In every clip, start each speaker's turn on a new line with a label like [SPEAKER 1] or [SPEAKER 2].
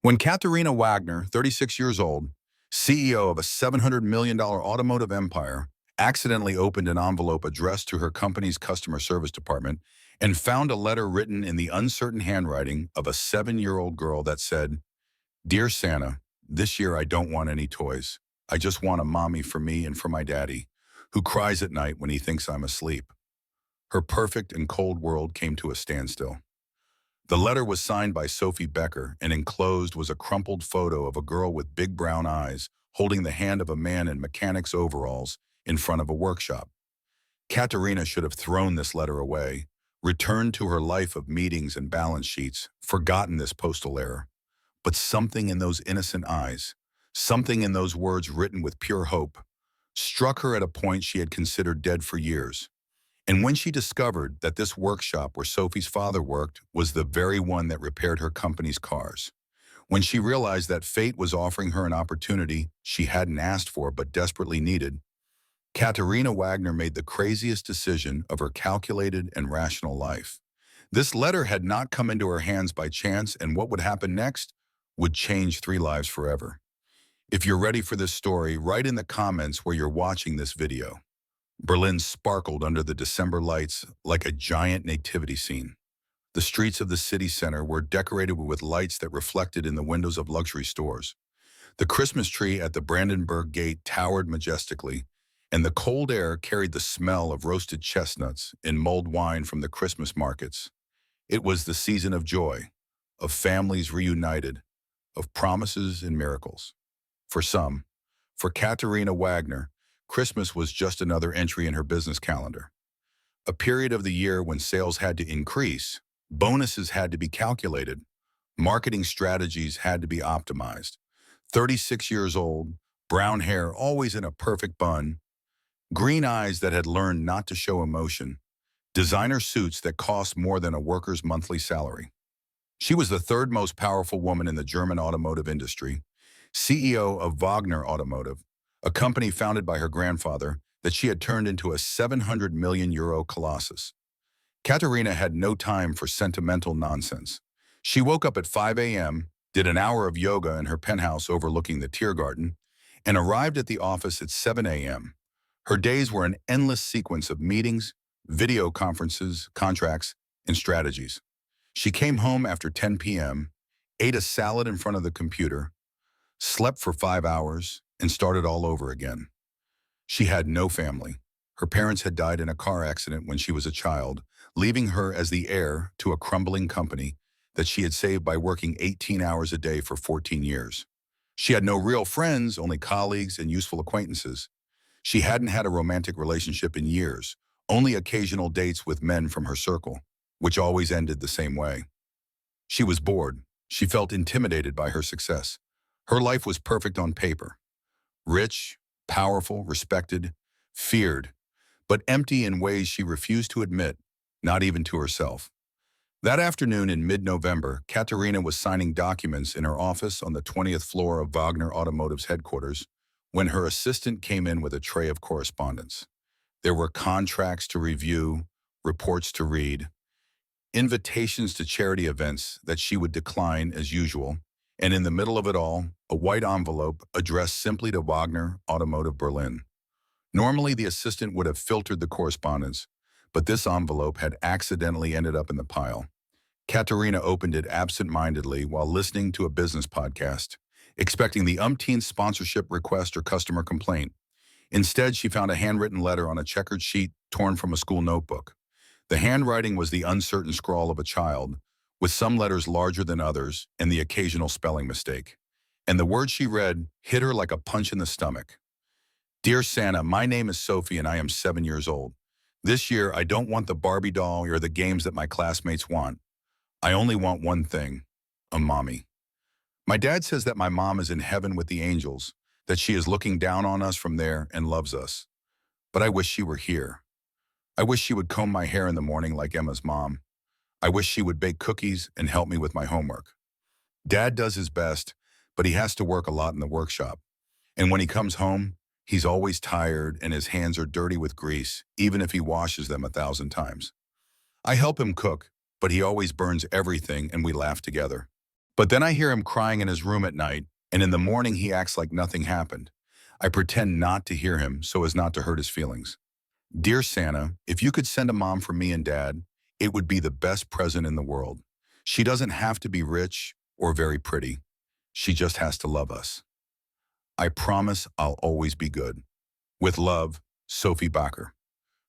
[SPEAKER 1] When Katharina Wagner, 36 years old, CEO of a $700 million automotive empire, accidentally opened an envelope addressed to her company's customer service department and found a letter written in the uncertain handwriting of a 7-year-old girl that said, "Dear Santa, this year I don't want any toys. I just want a mommy for me and for my daddy, who cries at night when he thinks I'm asleep." Her perfect and cold world came to a standstill. The letter was signed by Sophie Becker, and enclosed was a crumpled photo of a girl with big brown eyes holding the hand of a man in mechanic's overalls in front of a workshop. Katerina should have thrown this letter away, returned to her life of meetings and balance sheets, forgotten this postal error. But something in those innocent eyes, something in those words written with pure hope, struck her at a point she had considered dead for years. And when she discovered that this workshop where Sophie's father worked was the very one that repaired her company's cars, when she realized that fate was offering her an opportunity she hadn't asked for but desperately needed, Katerina Wagner made the craziest decision of her calculated and rational life. This letter had not come into her hands by chance, and what would happen next would change 3 lives forever. If you're ready for this story, write in the comments where you're watching this video. Berlin sparkled under the December lights like a giant nativity scene. The streets of the city center were decorated with lights that reflected in the windows of luxury stores. The Christmas tree at the Brandenburg Gate towered majestically, and the cold air carried the smell of roasted chestnuts and mulled wine from the Christmas markets. It was the season of joy, of families reunited, of promises and miracles. For some, for Katerina Wagner, Christmas was just another entry in her business calendar. A period of the year when sales had to increase, bonuses had to be calculated, marketing strategies had to be optimized. 36 years old, brown hair always in a perfect bun, green eyes that had learned not to show emotion, designer suits that cost more than a worker's monthly salary. She was the third most powerful woman in the German automotive industry, CEO of Wagner Automotive, a company founded by her grandfather that she had turned into a 700 million euro colossus. Katerina had no time for sentimental nonsense. She woke up at 5 a.m., did an hour of yoga in her penthouse overlooking the Tiergarten, and arrived at the office at 7 a.m. Her days were an endless sequence of meetings, video conferences, contracts, and strategies. She came home after 10 p.m., ate a salad in front of the computer, slept for 5 hours, and started all over again. She had no family. Her parents had died in a car accident when she was a child, leaving her as the heir to a crumbling company that she had saved by working 18 hours a day for 14 years. She had no real friends, only colleagues and useful acquaintances. She hadn't had a romantic relationship in years, only occasional dates with men from her circle, which always ended the same way. She was bored. She felt intimidated by her success. Her life was perfect on paper. Rich, powerful, respected, feared, but empty in ways she refused to admit, not even to herself. That afternoon in mid-November, Katerina was signing documents in her office on the 20th floor of Wagner Automotive's headquarters when her assistant came in with a tray of correspondence. There were contracts to review, reports to read, invitations to charity events that she would decline as usual, and in the middle of it all, a white envelope addressed simply to Wagner Automotive Berlin. Normally, the assistant would have filtered the correspondence, but this envelope had accidentally ended up in the pile. Katerina opened it absent-mindedly while listening to a business podcast, expecting the umpteenth sponsorship request or customer complaint. Instead, she found a handwritten letter on a checkered sheet torn from a school notebook. The handwriting was the uncertain scrawl of a child, with some letters larger than others and the occasional spelling mistake. And the words she read hit her like a punch in the stomach. "Dear Santa, my name is Sophie and I am 7 years old. This year, I don't want the Barbie doll or the games that my classmates want. I only want one thing, a mommy. My dad says that my mom is in heaven with the angels, that she is looking down on us from there and loves us. But I wish she were here. I wish she would comb my hair in the morning like Emma's mom. I wish she would bake cookies and help me with my homework. Dad does his best, but he has to work a lot in the workshop. And when he comes home, he's always tired and his hands are dirty with grease, even if he washes them 1,000 times. I help him cook, but he always burns everything and we laugh together. But then I hear him crying in his room at night, and in the morning he acts like nothing happened. I pretend not to hear him so as not to hurt his feelings. Dear Santa, if you could send a mom for me and dad, it would be the best present in the world. She doesn't have to be rich or very pretty. She just has to love us. I promise I'll always be good. With love, Sophie Bacher.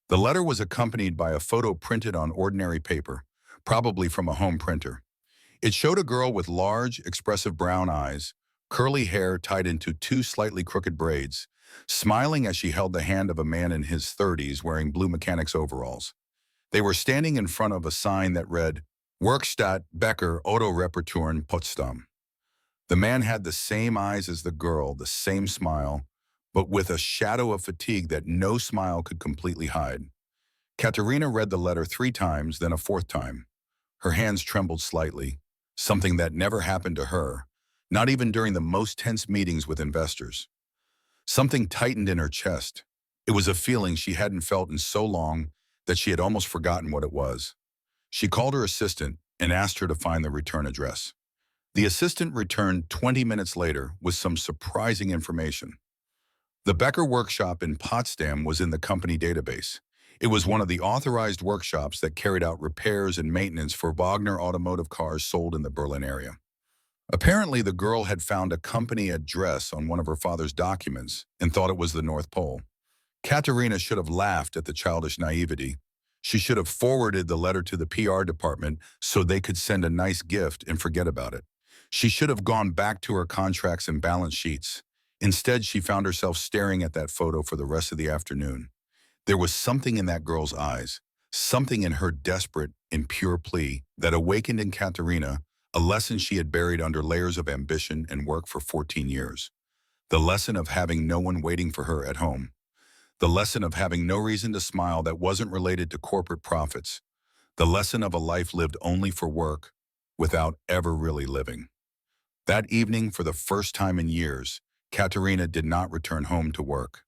[SPEAKER 1] The letter was accompanied by a photo printed on ordinary paper, probably from a home printer. It showed a girl with large, expressive brown eyes, curly hair tied into two slightly crooked braids, smiling as she held the hand of a man in his 30s wearing blue mechanic's overalls. They were standing in front of a sign that read, Werkstatt Becker Auto Reparaturen Potsdam. The man had the same eyes as the girl, the same smile, but with a shadow of fatigue that no smile could completely hide. Katerina read the letter 3 times, then a 4th time. Her hands trembled slightly, something that never happened to her, not even during the most tense meetings with investors. Something tightened in her chest. It was a feeling she hadn't felt in so long that she had almost forgotten what it was. She called her assistant and asked her to find the return address. The assistant returned 20 minutes later with some surprising information. The Becker workshop in Potsdam was in the company database. It was one of the authorized workshops that carried out repairs and maintenance for Wagner automotive cars sold in the Berlin area. Apparently, the girl had found a company address on one of her father's documents and thought it was the North Pole. Katerina should have laughed at the childish naivety. She should have forwarded the letter to the PR department so they could send a nice gift and forget about it. She should have gone back to her contracts and balance sheets. Instead, she found herself staring at that photo for the rest of the afternoon. There was something in that girl's eyes, something in her desperate, impure plea that awakened in Katerina a lesson she had buried under layers of ambition and work for 14 years. The lesson of having no one waiting for her at home. The lesson of having no reason to smile that wasn't related to corporate profits. The lesson of a life lived only for work, without ever really living. That evening, for the first time in years, Katerina did not return home to work.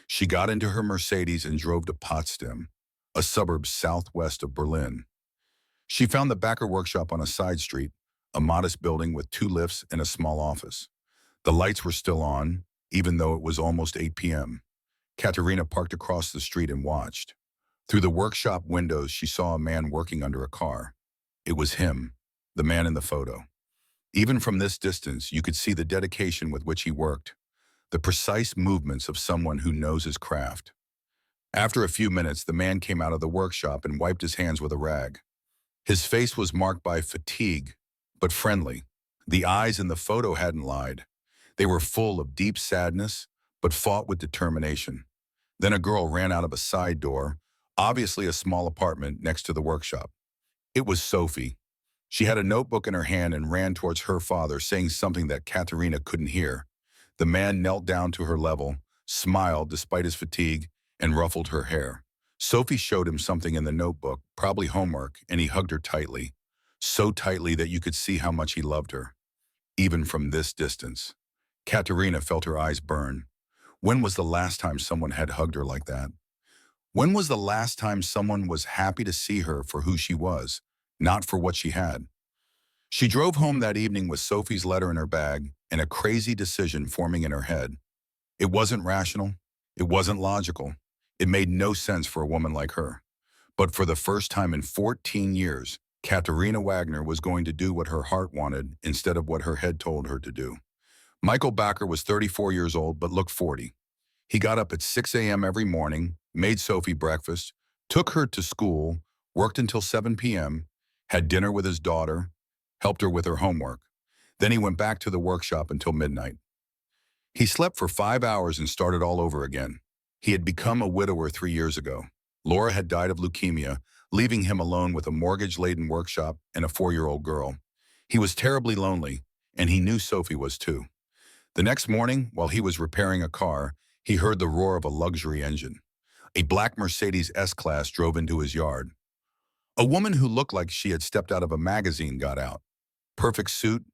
[SPEAKER 1] She got into her Mercedes and drove to Potsdam, a suburb southwest of Berlin. She found the Bacher workshop on a side street, a modest building with 2 lifts and a small office. The lights were still on, even though it was almost 8 p.m. Katerina parked across the street and watched. Through the workshop windows, she saw a man working under a car. It was him, the man in the photo. Even from this distance, you could see the dedication with which he worked, the precise movements of someone who knows his craft. After a few minutes, the man came out of the workshop and wiped his hands with a rag. His face was marked by fatigue, but friendly. The eyes in the photo hadn't lied. They were full of deep sadness, but fought with determination. Then a girl ran out of a side door, obviously a small apartment next to the workshop. It was Sophie. She had a notebook in her hand and ran towards her father, saying something that Katerina couldn't hear. The man knelt down to her level, smiled despite his fatigue, and ruffled her hair. Sophie showed him something in the notebook, probably homework, and he hugged her tightly, so tightly that you could see how much he loved her. Even from this distance, Katerina felt her eyes burn. When was the last time someone had hugged her like that? When was the last time someone was happy to see her for who she was, not for what she had? She drove home that evening with Sophie's letter in her bag and a crazy decision forming in her head. It wasn't rational. It wasn't logical. It made no sense for a woman like her. But for the first time in 14 years, Katerina Wagner was going to do what her heart wanted instead of what her head told her to do. Michael Bacher was 34 years old but looked 40. He got up at 6 a.m. every morning, made Sophie breakfast, took her to school, worked until 7 p.m., had dinner with his daughter, helped her with her homework. Then he went back to the workshop until midnight. He slept for 5 hours and started all over again. He had become a widower 3 years ago. Laura had died of leukemia, leaving him alone with a mortgage-laden workshop and a 4-year-old girl. He was terribly lonely, and he knew Sophie was too. The next morning, while he was repairing a car, he heard the roar of a luxury engine. A black Mercedes S-Class drove into his yard. A woman who looked like she had stepped out of a magazine got out. Perfect suit,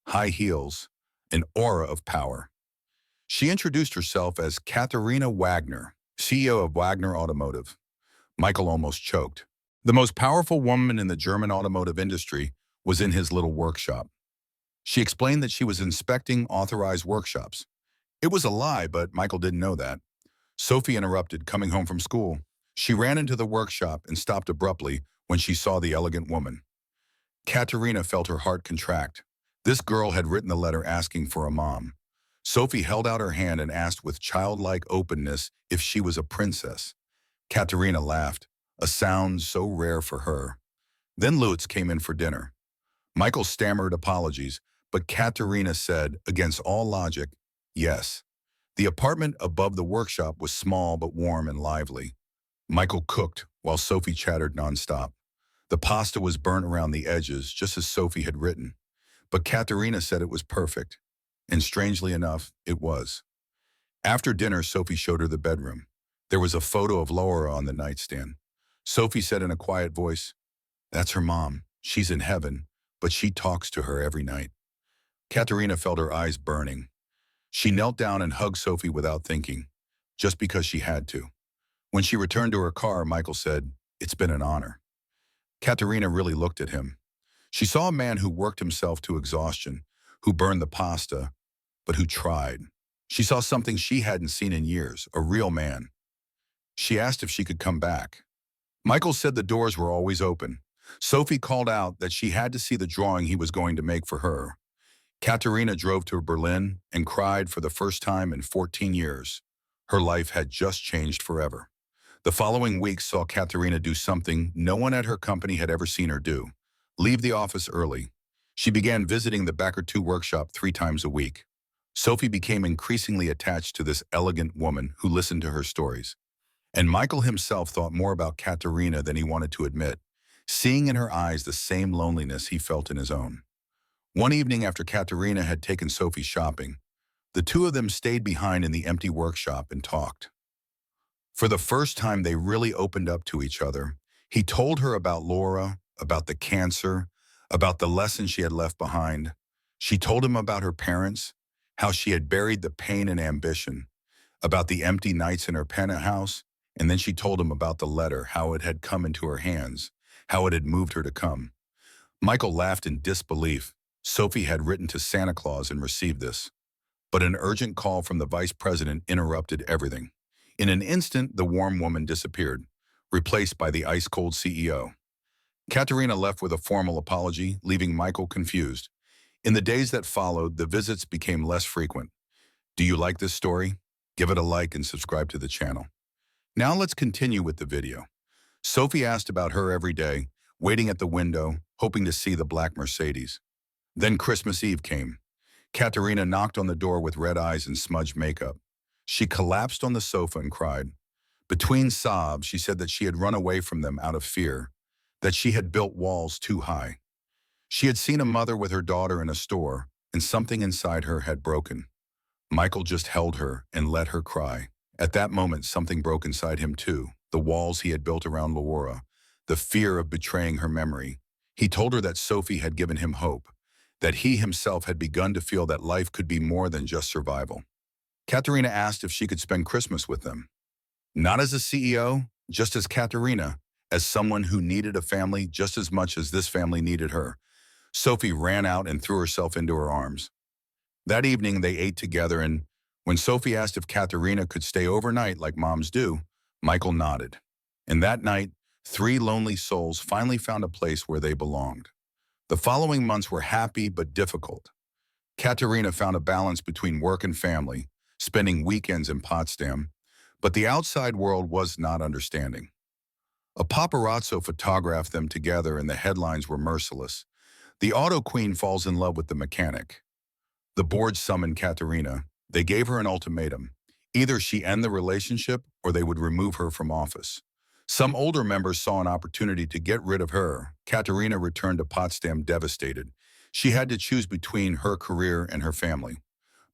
[SPEAKER 1] high heels, an aura of power. She introduced herself as Katerina Wagner, CEO of Wagner Automotive. Michael almost choked. The most powerful woman in the German automotive industry was in his little workshop. She explained that she was inspecting authorized workshops. It was a lie, but Michael didn't know that. Sophie interrupted, coming home from school. She ran into the workshop and stopped abruptly when she saw the elegant woman. Katerina felt her heart contract. This girl had written the letter asking for a mom. Sophie held out her hand and asked with childlike openness if she was a princess. Katerina laughed, a sound so rare for her. Then Lutz came in for dinner. Michael stammered apologies, but Katerina said, against all logic, yes. The apartment above the workshop was small but warm and lively. Michael cooked while Sophie chattered nonstop. The pasta was burnt around the edges, just as Sophie had written. But Katerina said it was perfect. And strangely enough, it was. After dinner, Sophie showed her the bedroom. There was a photo of Laura on the nightstand. Sophie said in a quiet voice, "That's her mom. She's in heaven, but she talks to her every night." Katerina felt her eyes burning. She knelt down and hugged Sophie without thinking, just because she had to. When she returned to her car, Michael said, "It's been an honor." Katerina really looked at him. She saw a man who worked himself to exhaustion, who burned the pasta, but who tried. She saw something she hadn't seen in years, a real man. She asked if she could come back. Michael said the doors were always open. Sophie called out that she had to see the drawing he was going to make for her. Katerina drove to Berlin and cried for the first time in 14 years. Her life had just changed forever. The following week saw Katerina do something no one at her company had ever seen her do: leave the office early. She began visiting the Backer 2 workshop 3 times a week. Sophie became increasingly attached to this elegant woman who listened to her stories. And Michael himself thought more about Katerina than he wanted to admit, seeing in her eyes the same loneliness he felt in his own. One evening after Katerina had taken Sophie shopping, the two of them stayed behind in the empty workshop and talked. For the first time, they really opened up to each other. He told her about Laura, about the cancer, about the lessons she had left behind. She told him about her parents, how she had buried the pain and ambition, about the empty nights in her penthouse, and then she told him about the letter, how it had come into her hands, how it had moved her to come. Michael laughed in disbelief. Sophie had written to Santa Claus and received this. But an urgent call from the vice president interrupted everything. In an instant, the warm woman disappeared, replaced by the ice-cold CEO. Katerina left with a formal apology, leaving Michael confused. In the days that followed, the visits became less frequent. Do you like this story? Give it a like and subscribe to the channel. Now let's continue with the video. Sophie asked about her every day, waiting at the window, hoping to see the black Mercedes. Then Christmas Eve came. Katerina knocked on the door with red eyes and smudged makeup. She collapsed on the sofa and cried. Between sobs, she said that she had run away from them out of fear, that she had built walls too high. She had seen a mother with her daughter in a store, and something inside her had broken. Michael just held her and let her cry. At that moment, something broke inside him too, the walls he had built around Laura, the fear of betraying her memory. He told her that Sophie had given him hope, that he himself had begun to feel that life could be more than just survival. Katerina asked if she could spend Christmas with them. Not as a CEO, just as Katerina, as someone who needed a family just as much as this family needed her. Sophie ran out and threw herself into her arms. That evening, they ate together, and when Sophie asked if Katerina could stay overnight like moms do, Michael nodded. And that night, 3 lonely souls finally found a place where they belonged. The following months were happy but difficult. Katerina found a balance between work and family, spending weekends in Potsdam, but the outside world was not understanding. A paparazzo photographed them together and the headlines were merciless. The auto queen falls in love with the mechanic. The board summoned Katerina. They gave her an ultimatum. Either she end the relationship or they would remove her from office. Some older members saw an opportunity to get rid of her. Katerina returned to Potsdam devastated. She had to choose between her career and her family.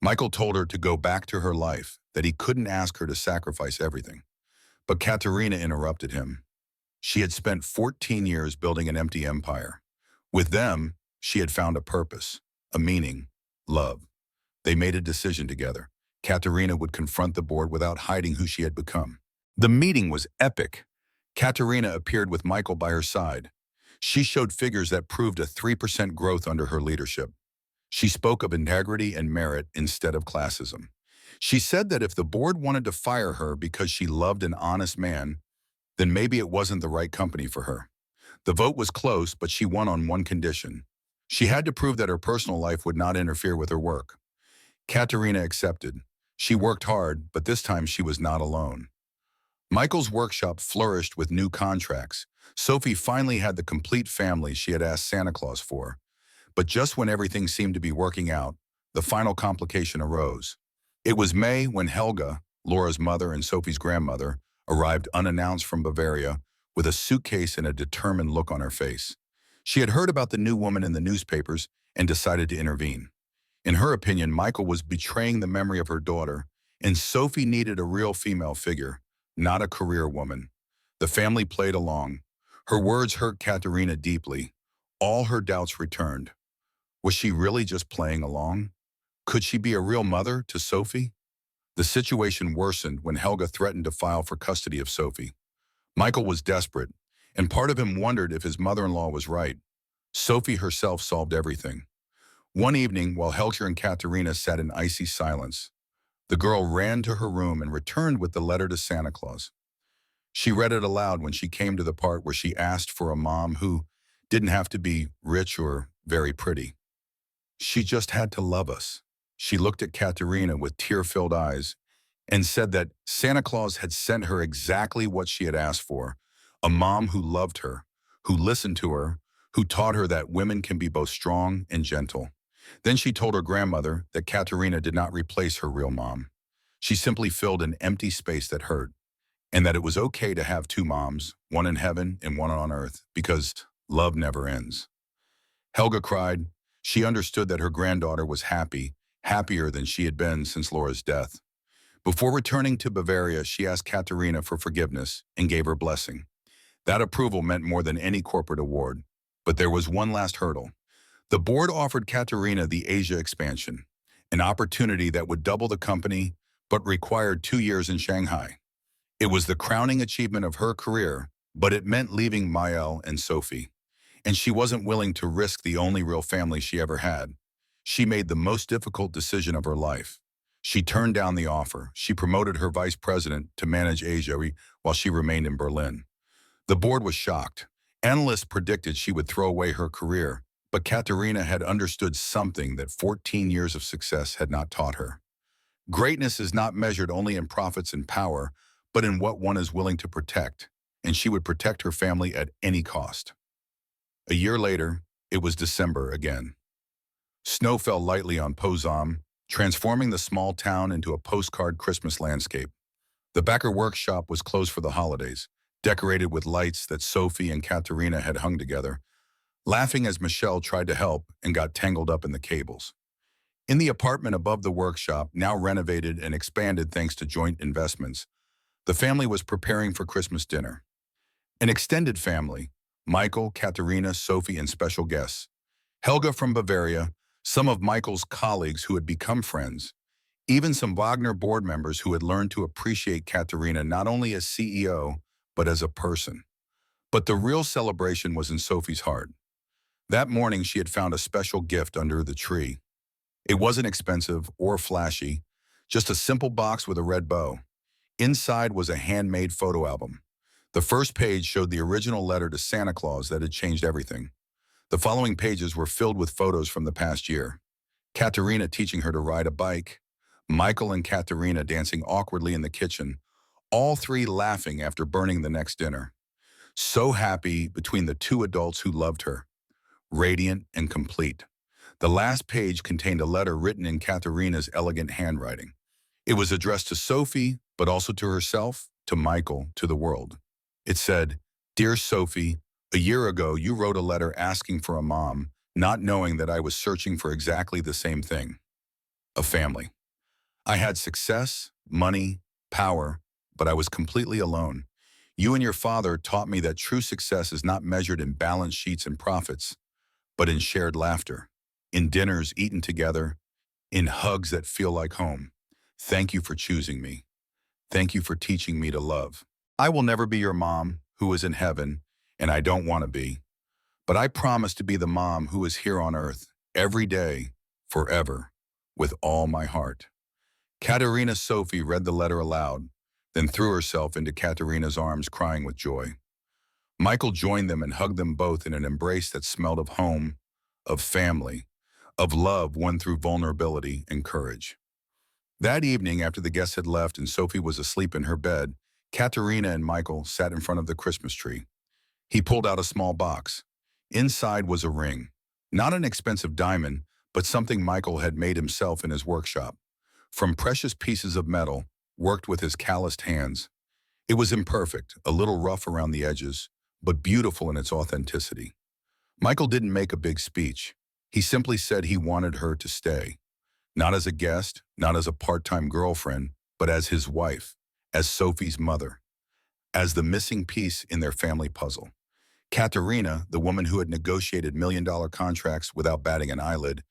[SPEAKER 1] Michael told her to go back to her life, that he couldn't ask her to sacrifice everything. But Katerina interrupted him. She had spent 14 years building an empty empire. With them, she had found a purpose, a meaning, love. They made a decision together. Katerina would confront the board without hiding who she had become. The meeting was epic. Katerina appeared with Michael by her side. She showed figures that proved a 3% growth under her leadership. She spoke of integrity and merit instead of classism. She said that if the board wanted to fire her because she loved an honest man, then maybe it wasn't the right company for her. The vote was close, but she won on one condition. She had to prove that her personal life would not interfere with her work. Katerina accepted. She worked hard, but this time she was not alone. Michael's workshop flourished with new contracts. Sophie finally had the complete family she had asked Santa Claus for. But just when everything seemed to be working out, the final complication arose. It was May when Helga, Laura's mother and Sophie's grandmother, arrived unannounced from Bavaria with a suitcase and a determined look on her face. She had heard about the new woman in the newspapers and decided to intervene. In her opinion, Michael was betraying the memory of her daughter, and Sophie needed a real female figure, not a career woman. The family played along. Her words hurt Katerina deeply. All her doubts returned. Was she really just playing along? Could she be a real mother to Sophie? The situation worsened when Helga threatened to file for custody of Sophie. Michael was desperate, and part of him wondered if his mother-in-law was right. Sophie herself solved everything. One evening, while Helga and Katerina sat in icy silence, the girl ran to her room and returned with the letter to Santa Claus. She read it aloud when she came to the part where she asked for a mom who didn't have to be rich or very pretty. She just had to love us. She looked at Katerina with tear-filled eyes and said that Santa Claus had sent her exactly what she had asked for, a mom who loved her, who listened to her, who taught her that women can be both strong and gentle. Then she told her grandmother that Katerina did not replace her real mom. She simply filled an empty space that hurt, and that it was okay to have two moms, one in heaven and one on earth, because love never ends. Helga cried. She understood that her granddaughter was happy, happier than she had been since Laura's death. Before returning to Bavaria, she asked Katerina for forgiveness and gave her blessing. That approval meant more than any corporate award. But there was one last hurdle. The board offered Katerina the Asia expansion, an opportunity that would double the company, but required 2 years in Shanghai. It was the crowning achievement of her career, but it meant leaving Maëlle and Sophie. And she wasn't willing to risk the only real family she ever had. She made the most difficult decision of her life. She turned down the offer. She promoted her vice president to manage Asia while she remained in Berlin. The board was shocked. Analysts predicted she would throw away her career, but Katerina had understood something that 14 years of success had not taught her. Greatness is not measured only in profits and power, but in what one is willing to protect, and she would protect her family at any cost. A year later, it was December again. Snow fell lightly on Poznan, transforming the small town into a postcard Christmas landscape. The Becker workshop was closed for the holidays, decorated with lights that Sophie and Katerina had hung together, laughing as Michelle tried to help and got tangled up in the cables. In the apartment above the workshop, now renovated and expanded thanks to joint investments, the family was preparing for Christmas dinner. An extended family, Michael, Katerina, Sophie, and special guests. Helga from Bavaria, some of Michael's colleagues who had become friends, even some Wagner board members who had learned to appreciate Katerina not only as CEO, but as a person. But the real celebration was in Sophie's heart. That morning, she had found a special gift under the tree. It wasn't expensive or flashy, just a simple box with a red bow. Inside was a handmade photo album. The first page showed the original letter to Santa Claus that had changed everything. The following pages were filled with photos from the past year. Katerina teaching her to ride a bike, Michael and Katerina dancing awkwardly in the kitchen, all three laughing after burning the next dinner. So happy between the two adults who loved her, radiant and complete. The last page contained a letter written in Katerina's elegant handwriting. It was addressed to Sophie, but also to herself, to Michael, to the world. It said, "Dear Sophie, a year ago you wrote a letter asking for a mom, not knowing that I was searching for exactly the same thing, a family. I had success, money, power, but I was completely alone. You and your father taught me that true success is not measured in balance sheets and profits, but in shared laughter, in dinners eaten together, in hugs that feel like home. Thank you for choosing me. Thank you for teaching me to love. I will never be your mom, who is in heaven, and I don't want to be. But I promise to be the mom who is here on earth, every day, forever, with all my heart. Katerina Sophie read the letter aloud, then threw herself into Katerina's arms crying with joy. Michael joined them and hugged them both in an embrace that smelled of home, of family, of love won through vulnerability and courage. That evening, after the guests had left and Sophie was asleep in her bed, Katerina and Michael sat in front of the Christmas tree. He pulled out a small box. Inside was a ring. Not an expensive diamond, but something Michael had made himself in his workshop. From precious pieces of metal, worked with his calloused hands. It was imperfect, a little rough around the edges, but beautiful in its authenticity. Michael didn't make a big speech. He simply said he wanted her to stay. Not as a guest, not as a part-time girlfriend, but as his wife, as Sophie's mother, as the missing piece in their family puzzle. Katerina, the woman who had negotiated million-dollar contracts without batting an eyelid,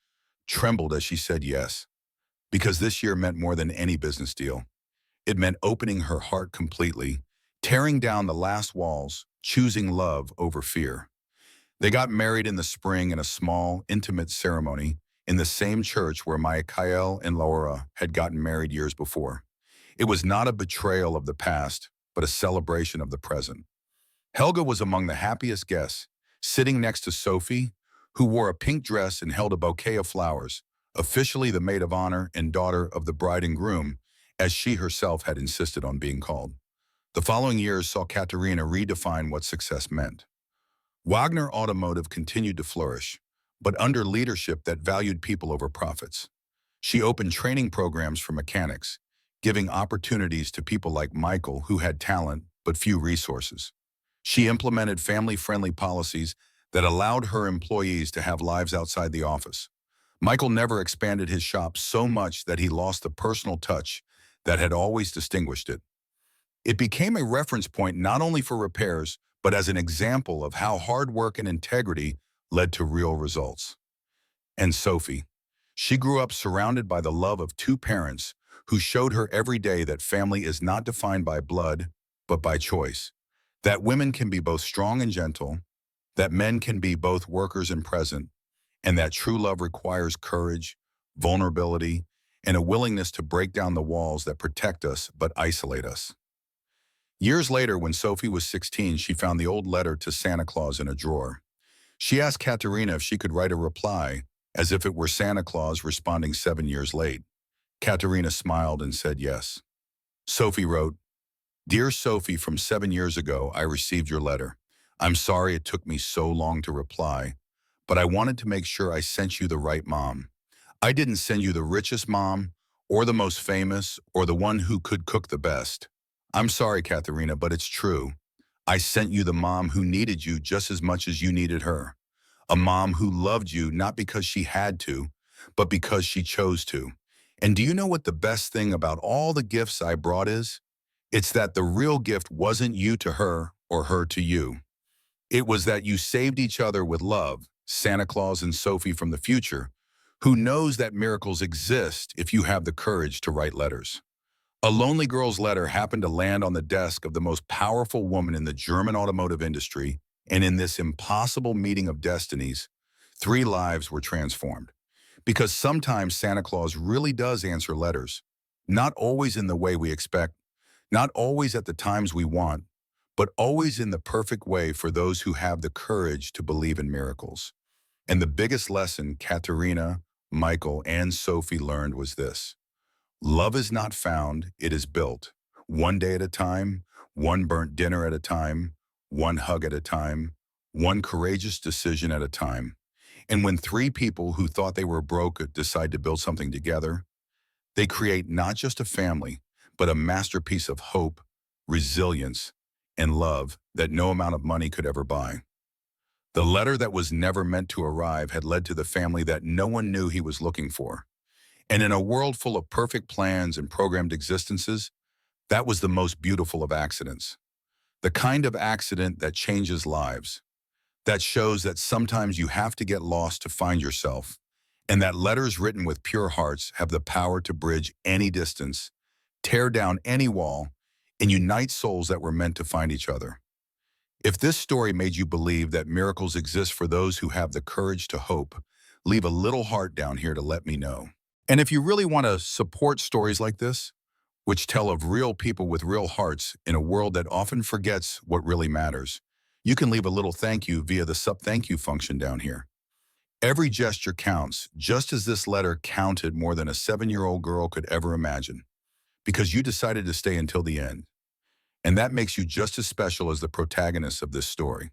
[SPEAKER 1] trembled as she said yes, because this year meant more than any business deal. It meant opening her heart completely, tearing down the last walls, choosing love over fear. They got married in the spring in a small, intimate ceremony in the same church where Michael and Laura had gotten married years before. It was not a betrayal of the past, but a celebration of the present. Helga was among the happiest guests, sitting next to Sophie, who wore a pink dress and held a bouquet of flowers, officially the maid of honor and daughter of the bride and groom, as she herself had insisted on being called. The following years saw Katerina redefine what success meant. Wagner Automotive continued to flourish, but under leadership that valued people over profits. She opened training programs for mechanics, giving opportunities to people like Michael who had talent but few resources. She implemented family-friendly policies that allowed her employees to have lives outside the office. Michael never expanded his shop so much that he lost the personal touch that had always distinguished it. It became a reference point not only for repairs, but as an example of how hard work and integrity led to real results. And Sophie, she grew up surrounded by the love of two parents who showed her every day that family is not defined by blood, but by choice. That women can be both strong and gentle, that men can be both workers and present, and that true love requires courage, vulnerability, and a willingness to break down the walls that protect us but isolate us. Years later, when Sophie was 16, she found the old letter to Santa Claus in a drawer. She asked Katerina if she could write a reply, as if it were Santa Claus responding 7 years late. Katerina smiled and said yes. Sophie wrote, "Dear Sophie, from 7 years ago, I received your letter. I'm sorry it took me so long to reply, but I wanted to make sure I sent you the right mom. I didn't send you the richest mom, or the most famous, or the one who could cook the best. I'm sorry, Katerina, but it's true. I sent you the mom who needed you just as much as you needed her. A mom who loved you not because she had to, but because she chose to. And do you know what the best thing about all the gifts I brought is? It's that the real gift wasn't you to her or her to you. It was that you saved each other with love, Santa Claus and Sophie from the future, who knows that miracles exist if you have the courage to write letters." A lonely girl's letter happened to land on the desk of the most powerful woman in the German automotive industry, and in this impossible meeting of destinies, 3 lives were transformed. Because sometimes Santa Claus really does answer letters, not always in the way we expect, not always at the times we want, but always in the perfect way for those who have the courage to believe in miracles. And the biggest lesson Katerina, Michael, and Sophie learned was this: love is not found, it is built. One day at a time, one burnt dinner at a time, one hug at a time, one courageous decision at a time. And when 3 people who thought they were broke decide to build something together, they create not just a family, but a masterpiece of hope, resilience, and love that no amount of money could ever buy. The letter that was never meant to arrive had led to the family that no one knew he was looking for. And in a world full of perfect plans and programmed existences, that was the most beautiful of accidents. The kind of accident that changes lives, that shows that sometimes you have to get lost to find yourself, and that letters written with pure hearts have the power to bridge any distance, tear down any wall, and unite souls that were meant to find each other. If this story made you believe that miracles exist for those who have the courage to hope, leave a little heart down here to let me know. And if you really want to support stories like this, which tell of real people with real hearts in a world that often forgets what really matters, you can leave a little thank you via the sub thank you function down here. Every gesture counts, just as this letter counted more than a 7-year-old girl could ever imagine, because you decided to stay until the end. And that makes you just as special as the protagonist of this story.